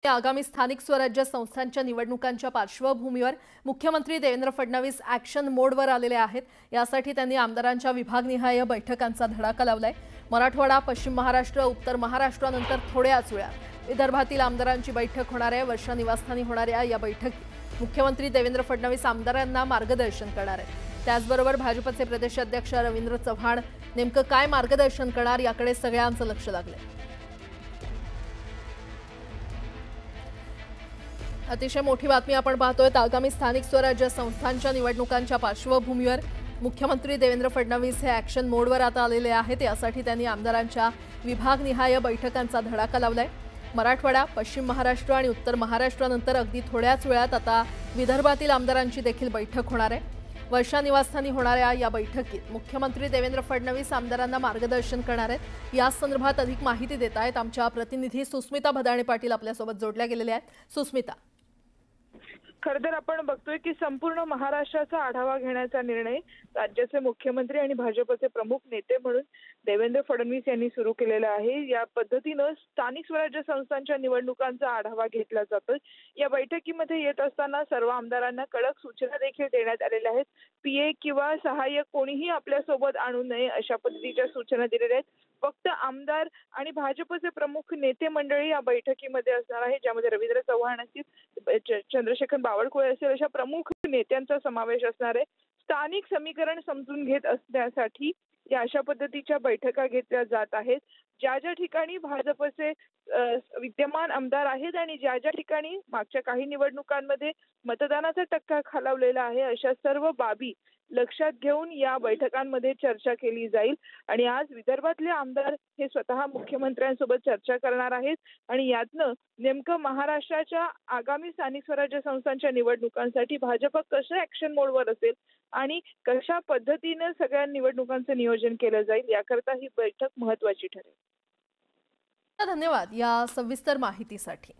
आगामी स्थानिक स्वराज्य संस्थांच्या निवडणुकांच्या पार्श्वभूमीवर मुख्यमंत्री देवेंद्र फडणवीस ॲक्शन मोडवर आलेले आहेत। यासाठी त्यांनी आमदारांच्या विभागनिहाय बैठकांचा धडाका लावलाय। मराठवाडा, पश्चिम महाराष्ट्र, उत्तर महाराष्ट्रानंतर थोड्याच वेळात विदर्भातील आमदारांची बैठक होणार आहे। वर्षा निवासस्थानी होणाऱ्या या बैठकीत मुख्यमंत्री देवेंद्र फडणवीस आमदारांना मार्गदर्शन करणार आहेत। त्याचबरोबर भाजपचे प्रदेशाध्यक्ष रवींद्र चव्हाण नेमकं काय मार्गदर्शन करणार याकडे सगळ्यांचं लक्ष लागलंय। अतिशय मोठी बातमी आपण पाहतोय। आगामी स्थानिक स्वराज्य संस्थांच्या निवडणुकांच्या पार्श्वभूमीवर मुख्यमंत्री देवेंद्र फडणवीस हे ॲक्शन मोडवर आता आलेले आहेत। यासाठी त्यांनी आमदारांच्या विभागनिहाय बैठकांचा धडाका लावलाय। मराठवाडा, पश्चिम महाराष्ट्र आणि उत्तर महाराष्ट्रानंतर अगदी थोड्याच वेळात आता विदर्भातील आमदारांची देखील बैठक होणार आहे। वर्षा निवासस्थानी होणाऱ्या या बैठकीत मुख्यमंत्री देवेंद्र फडणवीस आमदारांना मार्गदर्शन करणार आहेत। या संदर्भात अधिक माहिती देत आहेत आमच्या प्रतिनिधी सुस्मिता भदाणे पाटील आपल्यासोबत जोडल्या गेलेल्या आहेत। सुस्मिता, खरं तर आपण बघतोय की संपूर्ण महाराष्ट्राचा आढावा घेण्याचा निर्णय राज्याचे मुख्यमंत्री आणि भाजपचे प्रमुख नेते म्हणून देवेंद्र फडणवीस यांनी सुरू केलेला आहे। या पद्धतीनं स्थानिक स्वराज्य संस्थांच्या निवडणुकांचा आढावा घेतला जातो। या बैठकीमध्ये येत असताना सर्व आमदारांना कडक सूचना देखील देण्यात आलेल्या आहेत। पीए किंवा सहाय्यक कोणीही आपल्यासोबत आणू नये अशा पद्धतीच्या सूचना दिलेल्या आहेत। फक्त आमदार आणि भाजपचे प्रमुख नेते मंडळी या बैठकीमध्ये असणार आहे, ज्यामध्ये रवींद्र चव्हाण असतील, चंद्रशेखर बावनकुळे असेल अशा प्रमुख नेत्यांचा समावेश असणार आहे। स्थानिक समीकरण समजून घेत असण्यासाठी या अशा पद्धतीच्या बैठका घेतल्या जात आहेत। ज्या ज्या ठिकाणी भाजपचे विद्यमान आमदार आहेत आणि ज्या ज्या ठिकाणी मागच्या काही निवडणुकांमध्ये मतदानाचा टक्का खालावलेला आहे अशा सर्व बाबी लक्षात घेऊन या बैठकांमध्ये चर्चा केली जाईल। आणि आज विदर्भातले आमदार हे स्वतः मुख्यमंत्र्यांसोबत चर्चा करणार आहेत आणि यातनं नेमकं महाराष्ट्राच्या आगामी स्थानिक स्वराज्य संस्थांच्या निवडणुकांसाठी भाजप कसं ॲक्शन मोडवर असेल आणि कशा पद्धतीने सगळ्या निवडणुकांचं नियोजन केलं जाईल याकरता ही बैठक महत्त्वाची ठरेल। धन्यवाद या सविस्तर माहितीसाठी।